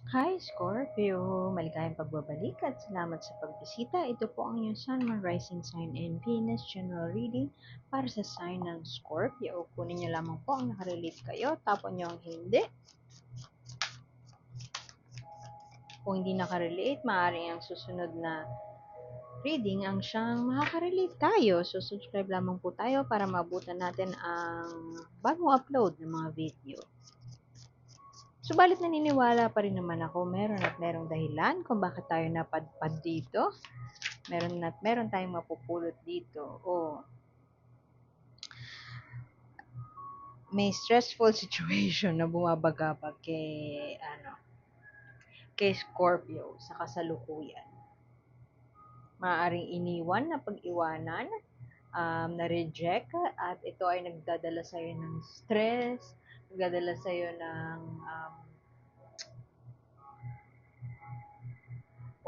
Hi Scorpio! Maligayang pagbabalik at salamat sa pagbisita. Ito po ang iyong Sun, Moon, Rising Sign and Venus General Reading para sa sign ng Scorpio. Kunin niyo lamang po ang nakarelate kayo, tapon niyo ang hindi. Kung hindi nakarelate, maaaring ang susunod na reading ang siyang makakarelate tayo. So subscribe lamang po tayo para maabutan natin ang bagong upload ng mga video. Subalit naniniwala pa rin naman ako meron at merong dahilan kung bakit tayo napadpad dito. Meron tayong mapupulot dito. O may stressful situation na bumabagabag kay Scorpio sa kasalukuyan. Maaaring iniwan na pag-iwanan, na-reject, at ito ay nagdadala sa'yo ng stress, nagdadala sa'yo ng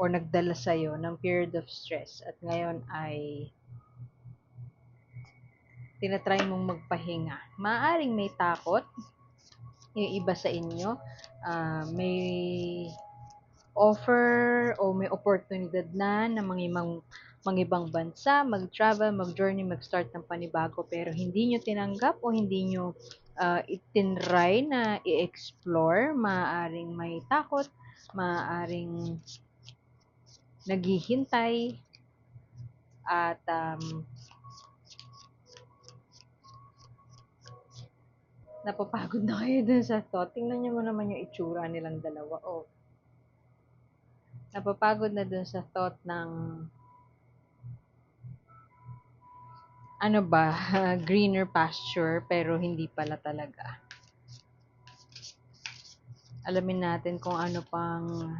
or nagdala sa'yo ng period of stress at ngayon ay tinatry mong magpahinga. Maaaring may takot yung iba sa inyo, may offer o may oportunidad na mga ibang bansa, mag-travel, mag-journey, mag-start ng panibago pero hindi nyo tinanggap o hindi nyo itinry na i-explore. Maaaring may takot, maaaring naghihintay at napapagod na kayo dun sa thought. Tingnan nyo mo naman yung itsura nilang dalawa. Oh, napapagod na dun sa thought ng ano ba, greener pasture, pero hindi pala talaga. Alamin natin kung ano pang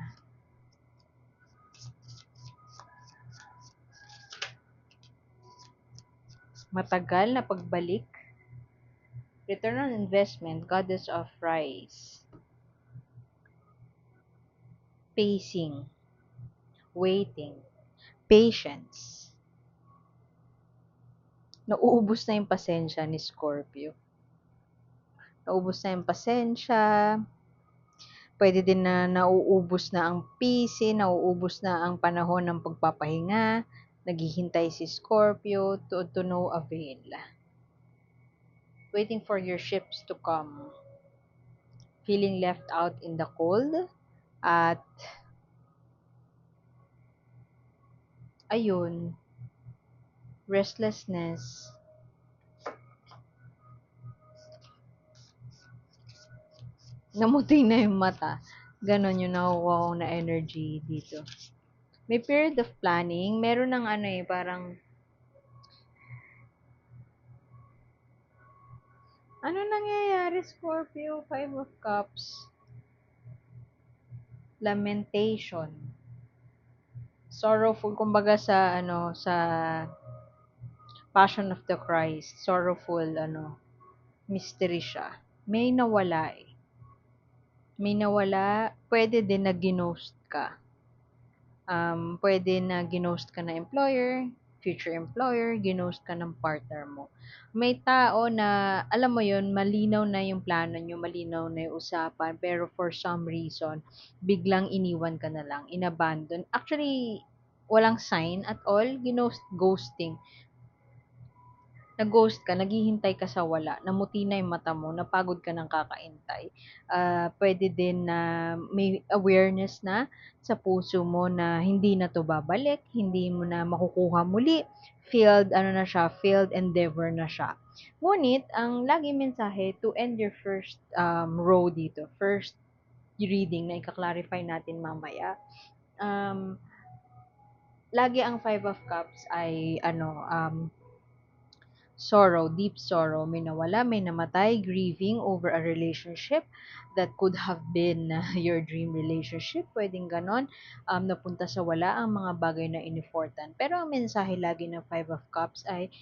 matagal na pagbalik. Return on investment, Goddess of Rice. Pacing, waiting, patience. Nauubos na yung pasensya ni Scorpio. Naubos na yung pasensya. Pwede din na nauubos na ang PC, nauubos na ang panahon ng pagpapahinga. Naghihintay si Scorpio to no avail. Waiting for your ships to come. Feeling left out in the cold. At ayun, restlessness. Namuti na yung mata. Ganon yung nakukuha ko na energy dito. May period of planning. Meron ng parang ano nangyayari, Scorpio? Five of Cups. Lamentation. Sorrowful, kumbaga sa Passion of the Christ. Sorrowful, mystery siya. May nawala eh. May nawala, pwede din na ginost ka. Pwede na ginost ka na employer, future employer, ginost ka ng partner mo. May tao na, alam mo yon, malinaw na yung plano nyo, malinaw na yung usapan, pero for some reason, biglang iniwan ka na lang, inabandon. Actually, walang sign at all, ghosting. Nag-ghost ka, naghihintay ka sa wala, namuti na yung mata mo, napagod ka ng kakaintay. Pwede din na may awareness na sa puso mo na hindi na to babalik, hindi mo na makukuha muli, failed endeavor na siya. Ngunit, ang lagi mensahe to end your first row dito, first reading na ika-clarify natin mamaya, lagi ang Five of Cups ay sorrow, deep sorrow, may nawala, may namatay, grieving over a relationship that could have been your dream relationship, pwedeng ganon, napunta sa wala ang mga bagay na inifortan. Pero ang mensahe lagi ng Five of Cups ay,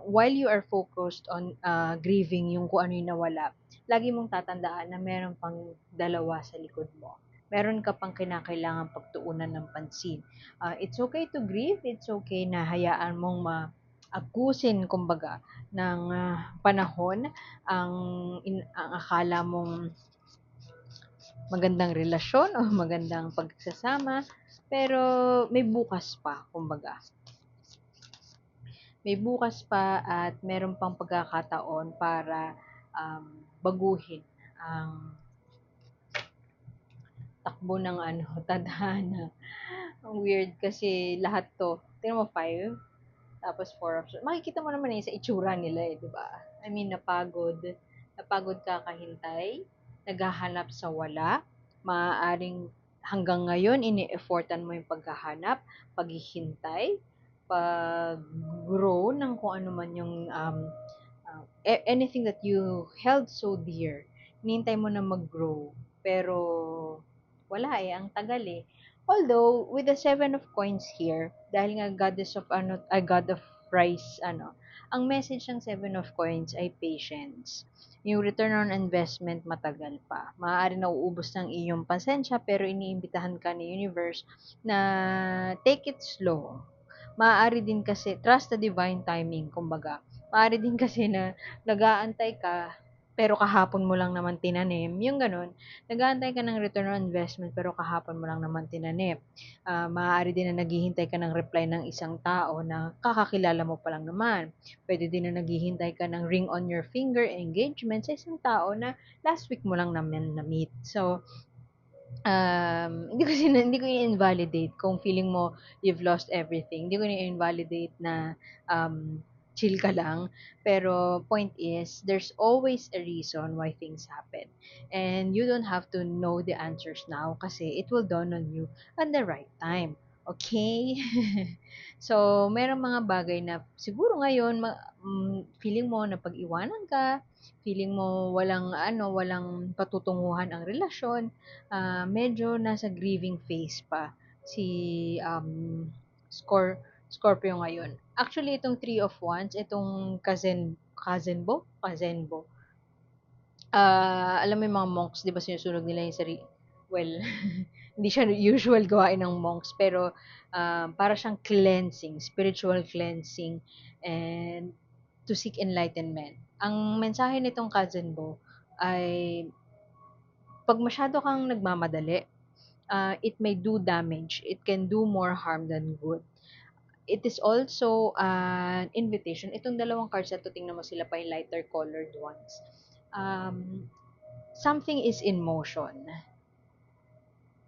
while you are focused on grieving yung kung ano yung nawala, lagi mong tatandaan na meron pang dalawa sa likod mo. Meron ka pang kinakailangan pagtuunan ng pansin. It's okay to grieve, it's okay na hayaan mong abusin kumbaga ng panahon ang akala mong magandang relasyon o magandang pagsasama, pero may bukas pa, kumbaga. May bukas pa at meron pang pagkakataon para baguhin ang takbo ng ano, tadhana. Ang weird kasi lahat 'to, tingnan mo 5, tapos 4 options. Makikita mo naman, sa itsura nila, 'di ba? I mean, napagod kakahintay, naghahanap sa wala, maaaring hanggang ngayon ini-effortan mo yung paghahanap, paghihintay, pag-grow ng kung ano man yung, anything that you held so dear, hinihintay mo na mag-grow, pero wala, ang tagal, eh. Although, with the Seven of Coins here, dahil nga goddess of ano, God of Rice, ang message ng Seven of Coins ay patience. Yung return on investment matagal pa. Maaari nauubos ng iyong pasensya, pero iniimbitahan ka ni universe na take it slow. Maaari din kasi, trust the divine timing, kumbaga. Maaari din kasi na nag-aantay ka, pero kahapon mo lang naman tinanim, yung gano'n. Nag-aantay ka ng return on investment, pero kahapon mo lang naman tinanim. Maaari din na naghihintay ka ng reply ng isang tao na kakakilala mo pa lang naman. Pwede din na naghihintay ka ng ring on your finger engagement sa isang tao na last week mo lang naman na-meet. So, hindi ko i-invalidate kung feeling mo you've lost everything. Hindi ko i-invalidate na chill ka lang. Pero point is, there's always a reason why things happen. And you don't have to know the answers now kasi it will dawn on you at the right time. Okay? So, merong mga bagay na siguro ngayon feeling mo na pag-iwanan ka, feeling mo walang patutunguhan ang relasyon, medyo nasa grieving phase pa si Scorpio ngayon. Actually, itong Three of Wands, itong Kazenbo, alam mo yung mga monks, di ba sinusunog nila yung well, hindi siya usual gawain ng monks, pero para siyang cleansing, spiritual cleansing, and to seek enlightenment. Ang mensahe nitong Kazenbo ay, pag masyado kang nagmamadali, it may do damage. It can do more harm than good. It is also an invitation. Itong dalawang cards na to, tingnan mo sila pa yung lighter colored ones. Um, Something is in motion.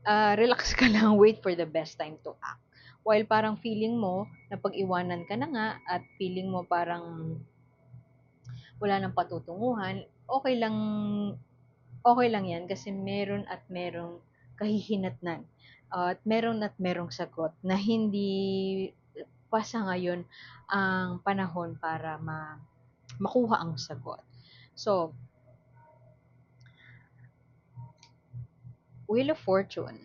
Relax ka lang, wait for the best time to act. While parang feeling mo na pag-iwanan ka na nga at feeling mo parang wala nang patutunguhan, okay lang yan kasi meron at merong kahihinatnan, at merong sagot na hindi pa sa ngayon ang panahon para makuha ang sagot. So, Wheel of Fortune.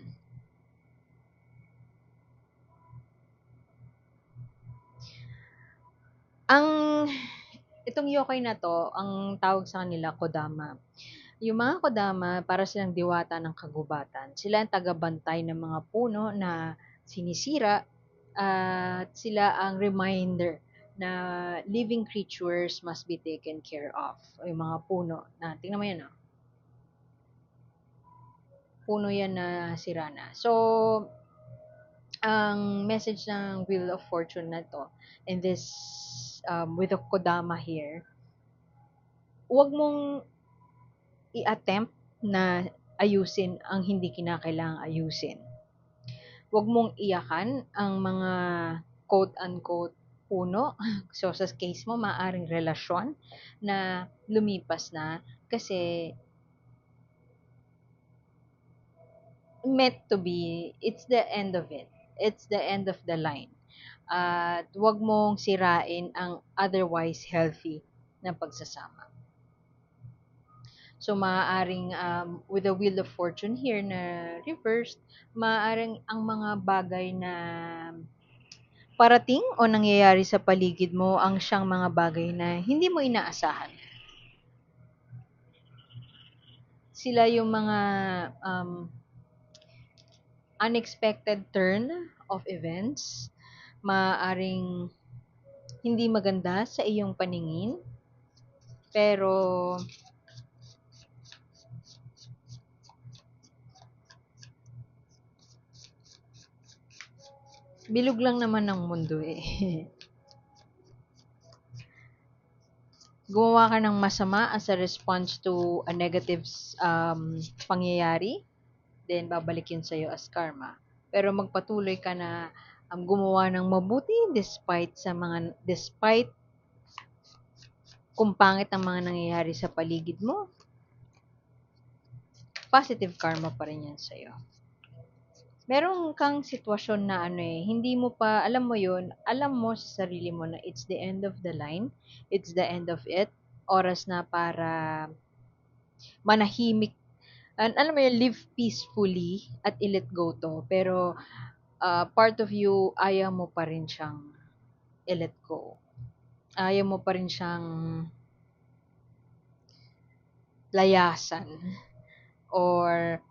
Ang itong yokai na 'to, ang tawag sa kanila kodama. Yung mga kodama, para silang diwata ng kagubatan. Sila ang tagabantay ng mga puno na sinisira, at sila ang reminder na living creatures must be taken care of. Yung mga puno na, tingnan mo yan, puno yan na sira na. So, ang message ng Wheel of Fortune na to, and this, with the kodama here, huwag mong i-attempt na ayusin ang hindi kinakailangang ayusin. Huwag mong iyakan ang mga quote-unquote puno. So, sa case mo, maaring relasyon na lumipas na kasi meant to be, it's the end of it. It's the end of the line. At huwag mong sirain ang otherwise healthy na pagsasama. So, maaaring, with the Wheel of Fortune here na reversed, maaaring ang mga bagay na parating o nangyayari sa paligid mo ang siyang mga bagay na hindi mo inaasahan. Sila yung mga unexpected turn of events, maaaring hindi maganda sa iyong paningin, pero Bilog lang naman ng mundo eh. Gumawa ka ng masama as a response to a negative pangyayari, then babalik yun sa'yo as karma. Pero magpatuloy ka na gumawa ng mabuti despite kung pangit ang mga nangyayari sa paligid mo, positive karma pa rin yan sa'yo. Meron kang sitwasyon na ano eh, hindi mo pa, alam mo yun, alam mo sa sarili mo na it's the end of the line, it's the end of it, oras na para manahimik, alam mo yun, live peacefully at i-let go to. Pero part of you, ayaw mo pa rin siyang i-let go. Ayaw mo pa rin siyang layasan. Or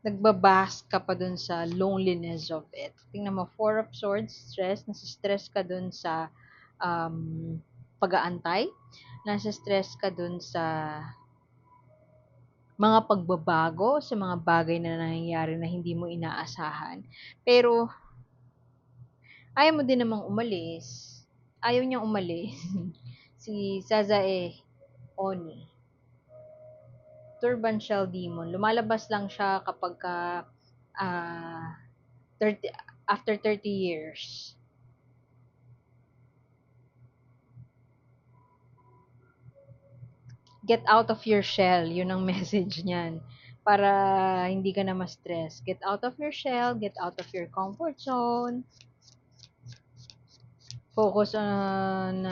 nagbabask ka pa dun sa loneliness of it. Tingnan mo, Four of Swords, stress. Nasa-stress ka dun sa um, pag-aantay. Nasa-stress ka dun sa mga pagbabago, sa mga bagay na nangyayari na hindi mo inaasahan. Pero, ayaw mo din namang umalis. Ayaw niyang umalis. Si Sazae Oni. Turban Shell Demon. Lumalabas lang siya kapag ka, ah, 30, after 30 years. Get out of your shell. Yun ang message niyan. Para hindi ka na ma-stress. Get out of your shell. Get out of your comfort zone. Focus on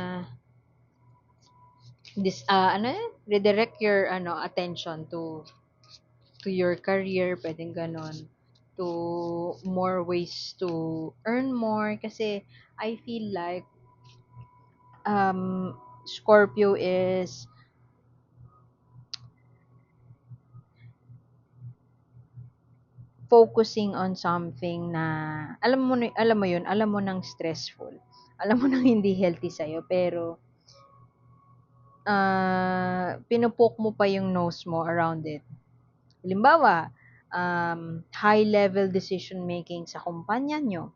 this ano yun? Redirect your attention to your career, pwedeng ganon, to more ways to earn more kasi I feel like Scorpio is focusing on something na alam mo yun, alam mo nang stressful, alam mo nang hindi healthy sa'yo, pero pinupoke mo pa yung nose mo around it. Halimbawa, high level decision making sa kumpanya nyo.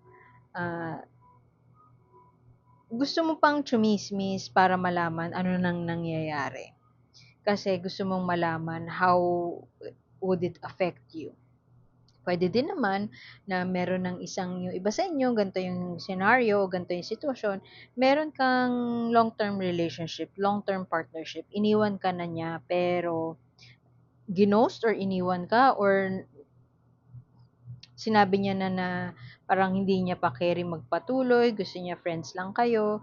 Gusto mo pang chumismis para malaman ano nang nangyayari. Kasi gusto mong malaman how would it affect you. Pwede din naman na meron ng yung iba sa inyo, ganito yung scenario, ganito yung sitwasyon, meron kang long-term relationship, long-term partnership, iniwan ka na niya, pero ginost or iniwan ka, or sinabi niya na parang hindi niya pa carry magpatuloy, gusto niya friends lang kayo,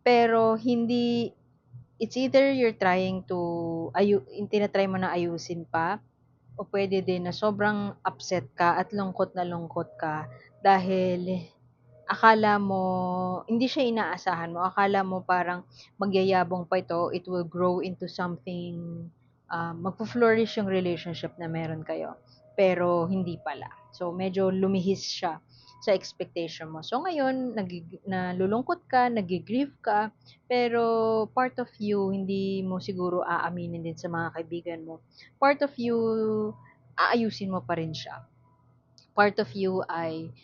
pero hindi, it's either you're trying to, tinatry mo na ayusin pa, o pwede din na sobrang upset ka at lungkot ka dahil akala mo, hindi siya inaasahan mo, akala mo parang magyayabong pa ito, it will grow into something, magpo-flourish yung relationship na meron kayo. Pero hindi pala. So, medyo lumihis siya sa expectation mo. So, ngayon, nalulungkot ka, nag-grieve ka, pero part of you, hindi mo siguro aaminin din sa mga kaibigan mo. Part of you, aayusin mo pa rin siya. Part of you ay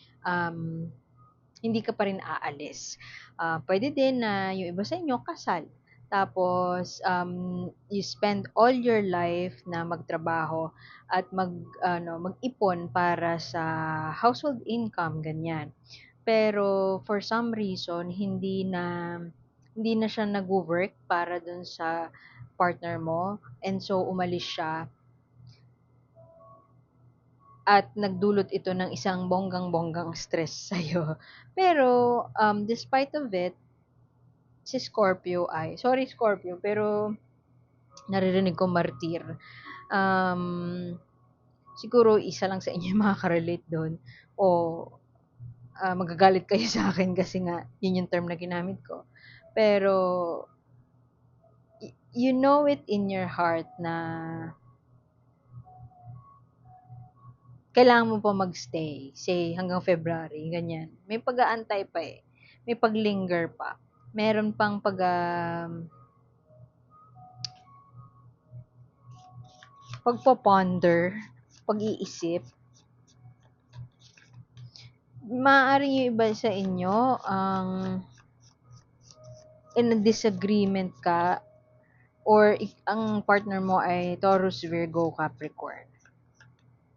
hindi ka pa rin aalis. Pwede din na yung iba sa inyo kasal. Tapos, you spend all your life na magtrabaho at mag-ipon para sa household income, ganyan. Pero, for some reason, hindi na siya nag-work para dun sa partner mo. And so, umalis siya at nagdulot ito ng isang bonggang-bonggang stress sa'yo. Pero, despite of it, si Scorpio ay, sorry Scorpio, pero naririnig ko martir. Siguro isa lang sa inyo yung makaka-relate doon. O magagalit kayo sa akin kasi nga, yun yung term na ginamit ko. Pero, you know it in your heart na kailangan mo pa magstay, say hanggang February, ganyan. May pag-aantay pa eh. May paglinger pa. Meron pang pagpo-ponder pag-iisip, maaaring yung iba sa inyo ang in a disagreement ka or ang partner mo ay Taurus, Virgo, Capricorn.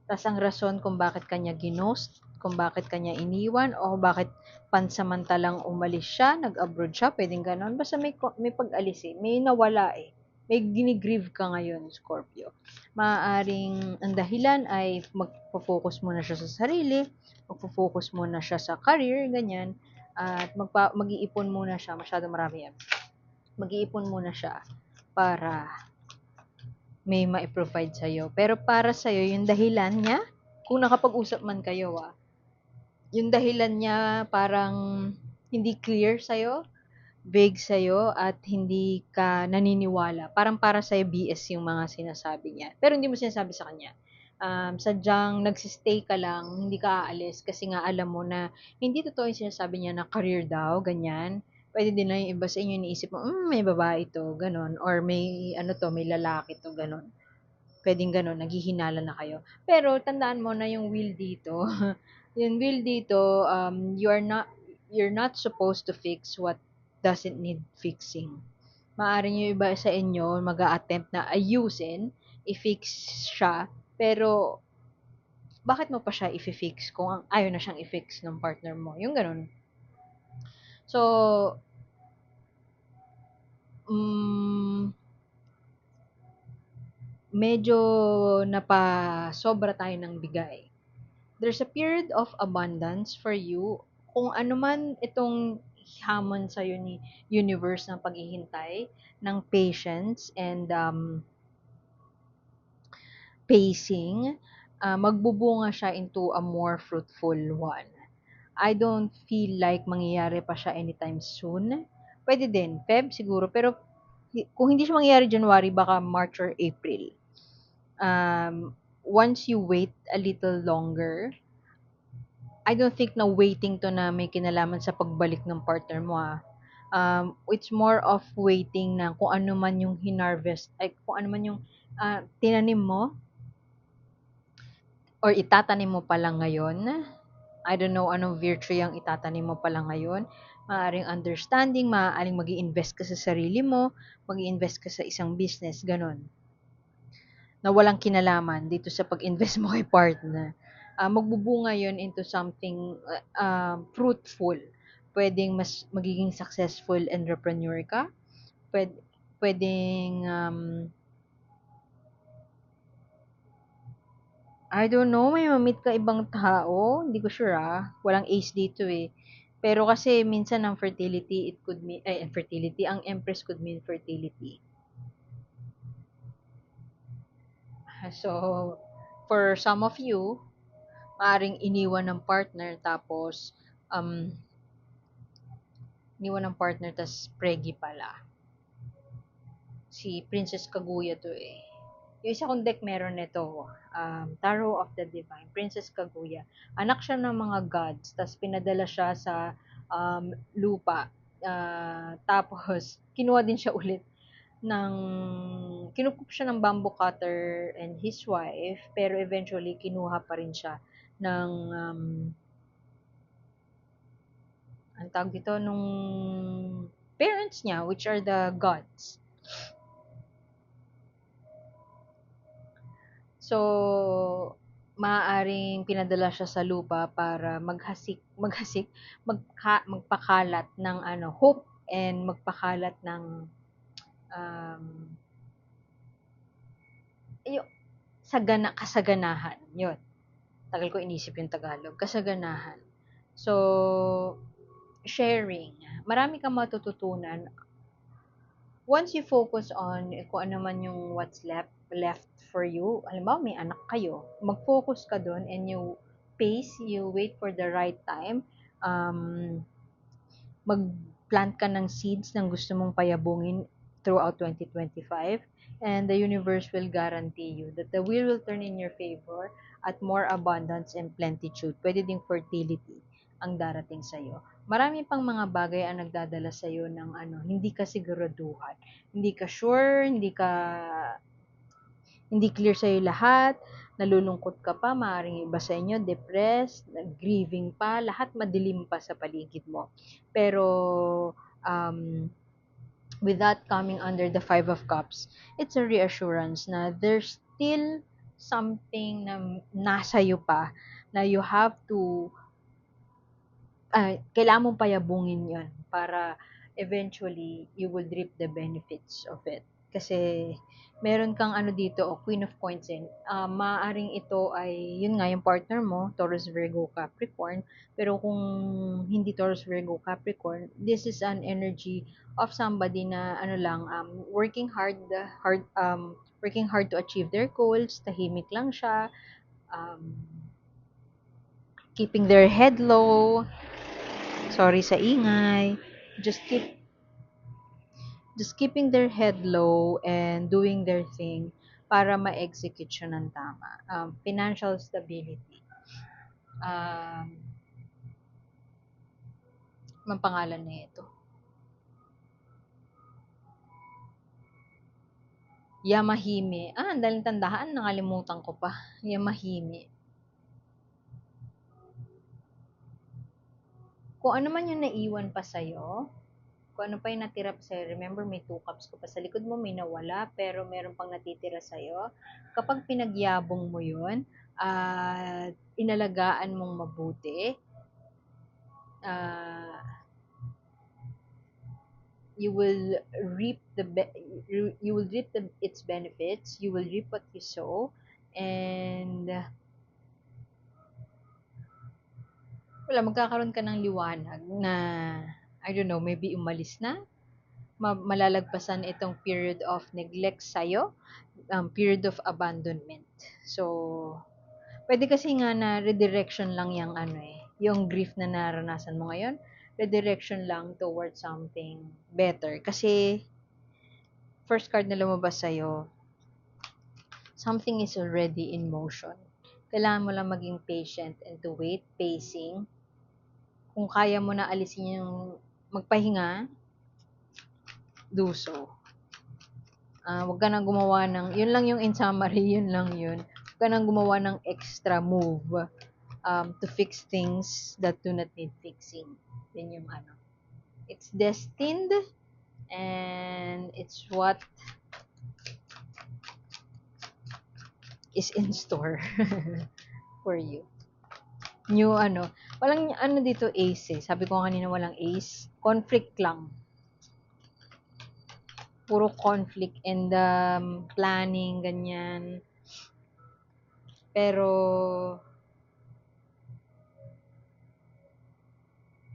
Tas ang rason kung bakit kanya ginost, kung bakit kanya iniwan, o bakit pansamantalang umalis siya, nag-abroad siya, pwedeng ganon. Basta may pag-alis eh, may nawala eh. May ginigrieve ka ngayon, Scorpio. Maaaring ang dahilan ay magpo-focus muna siya sa sarili, magpo-focus muna siya sa career, ganyan, at mag-iipon muna siya, masyado marami yan. Mag-iipon muna siya para may mai-provide sa'yo. Pero para sa'yo, yung dahilan niya, kung nakapag-usap man kayo, yung dahilan niya parang hindi clear sa'yo, vague sa'yo, at hindi ka naniniwala. Parang para sa'yo BS yung mga sinasabi niya. Pero hindi mo sinasabi sa kanya. Sadyang nagsistay ka lang, hindi ka aalis kasi nga alam mo na hindi totoo yung sinasabi niya na career daw, ganyan. Pwede din na yung iba sa inyo iniisip mo, may babae to, ganon. Or may, ano to, may lalaki to, ganon. Puwedeng gano'n, naghihinala na kayo. Pero tandaan mo na yung will dito, yung will dito, you're not supposed to fix what doesn't need fixing. Maaaring yung iba sa inyo mag-a-attempt na ayusin, i-fix siya, pero bakit mo pa siya ifi-fix kung ayaw na siyang i-fix ng partner mo, yung gano'n. So, hmm, medyo napasobra tayo ng bigay. There's a period of abundance for you. Kung ano man itong hamon sa'yo ni universe ng paghihintay, ng patience and pacing, magbubunga siya into a more fruitful one. I don't feel like mangyayari pa siya anytime soon. Pwede din, Feb siguro, pero kung hindi siya mangyayari January, baka March or April. Once you wait a little longer, I don't think na waiting to na may kinalaman sa pagbalik ng partner mo, it's more of waiting na kung ano man yung hinarvest, ay kung ano man yung tinanim mo or itatanim mo pa lang ngayon. I don't know anong virtue yung itatanim mo pa lang ngayon. Maaaring understanding, maaaring mag-i-invest ka sa sarili mo, mag-i-invest ka sa isang business, ganon. Na walang kinalaman dito sa pag-invest mo kay partner. Magbubunga yon into something fruitful. Pwedeng mas magiging successful entrepreneur ka. Pwedeng, I don't know, may ma-meet ka ibang tao. Hindi ko sure Walang ace dito eh. Pero kasi minsan ang fertility, it could mean, fertility, ang empress could mean fertility. So, for some of you, maaring iniwan ng partner tapos um, iniwan ng partner tas pregi pala. Si Princess Kaguya to eh. Yung isa kong deck meron nito, Tarot of the Divine, Princess Kaguya. Anak siya ng mga gods, tas pinadala siya sa lupa. Tapos, kinuha din siya ulit ng, kinukup siya ng bamboo cutter and his wife, pero eventually, kinuha pa rin siya ng ang tawag dito, nung parents niya, which are the gods. So, maaaring pinadala siya sa lupa para magpakalat ng hope and magpakalat ng um, kasaganahan. Yun. Tagal ko inisip yung Tagalog. Kasaganahan. So, sharing. Marami kang matututunan once you focus on kung ano man yung what's left for you. Halimbawa, may anak kayo. Mag-focus ka doon and you pace, you wait for the right time. Mag-plant ka ng seeds ng gusto mong payabungin throughout 2025, and the universe will guarantee you that the wheel will turn in your favor at more abundance and plenitude. Pwede ding fertility ang darating sa'yo. Marami pang mga bagay ang nagdadala sa'yo ng hindi ka siguraduhan. Hindi ka sure, hindi clear sa'yo lahat. nalulungkot ka pa, maaaring iba sa inyo, depressed, grieving pa, lahat madilim pa sa paligid mo. Pero, um, with that coming under the Five of Cups, it's a reassurance na there's still something na nasa iyo pa na you have to kailangan mong payabungin yon para eventually you will reap the benefits of it. Kasi meron kang ano dito, Queen of Coins din. Maaaring ito ay, yun nga, yung partner mo, Taurus, Virgo, Capricorn. Pero kung hindi Taurus, Virgo, Capricorn, this is an energy of somebody na ano lang, working hard to achieve their goals, tahimik lang siya, um, keeping their head low, sorry sa ingay. Just keeping their head low and doing their thing para ma-execute siya ng tama. Financial stability. Um, Pangalan na ito. Yamahime. Ang daling tandaan, nakalimutan ko pa. Yamahime. Kung ano man yung naiwan pa sa'yo, kung ano pa yung natira pa sa'yo, remember may 2 cups ko pa sa likod mo, may nawala, pero meron pang natitira sa'yo. Kapag pinagyabong mo yun, at inalagaan mong mabuti, uh, you will reap you will reap its benefits, you will reap what you sow, and wala, magkakaroon ka ng liwanag na, I don't know, maybe umalis na, malalagpasan itong period of neglect sa'yo, period of abandonment. So, pwede kasi nga na redirection lang yung ano yung grief na naranasan mo ngayon, redirection lang towards something better. Kasi, first card na lumabas sa'yo, something is already in motion. Kailangan mo lang maging patient and to wait, pacing. Kung kaya mo na alisin yung magpahinga, do so. Wag ka nang gumawa ng, yun lang yung in summary, yun lang yun. Wag ka nang gumawa ng extra move to fix things that do not need fixing. Yun yung ano. It's destined and it's what is in store for you. New ano, walang ano dito ace eh. Sabi ko kanina walang ace. Conflict lang. Puro conflict and planning, ganyan. Pero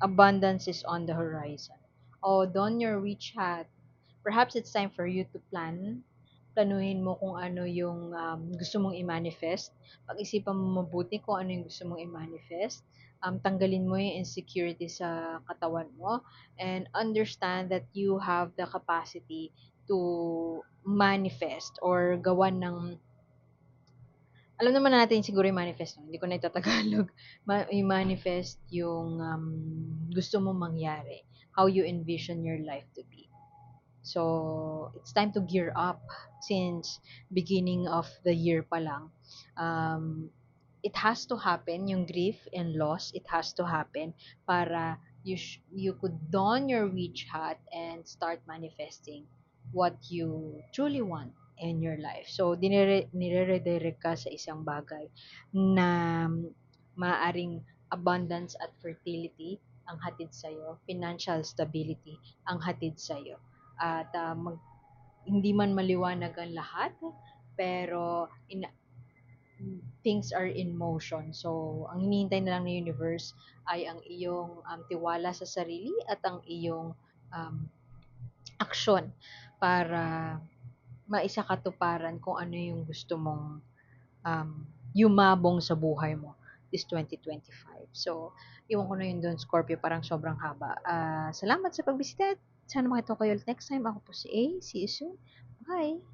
abundance is on the horizon. Oh, don your WeChat. Perhaps it's time for you to plan. Planuhin mo kung ano yung gusto mong i-manifest. Pag-isipan mo mabuti kung ano yung gusto mong i-manifest. Tanggalin mo yung insecurity sa katawan mo and understand that you have the capacity to manifest or gawan ng, alam naman natin siguro yung manifest, no? Hindi ko na itatagalog. I-manifest yung gusto mong mangyari. How you envision your life to be. So, it's time to gear up since beginning of the year pa lang. It has to happen, yung grief and loss, it has to happen para you could don your witch hat and start manifesting what you truly want in your life. So, nire-redirect ka sa isang bagay na maaring abundance at fertility ang hatid sa'yo, financial stability ang hatid sa'yo. At hindi man maliwanag ang lahat, pero things are in motion. So, ang hinihintay na lang ng universe ay ang iyong tiwala sa sarili at ang iyong um, aksyon para maisakatuparan kung ano yung gusto mong um, yumabong sa buhay mo this 2025. So, iwan ko na yun doon, Scorpio, parang sobrang haba. Salamat sa pagbisita. Sana makita ko kayo ulit next time. Ako po si A. See you soon. Bye!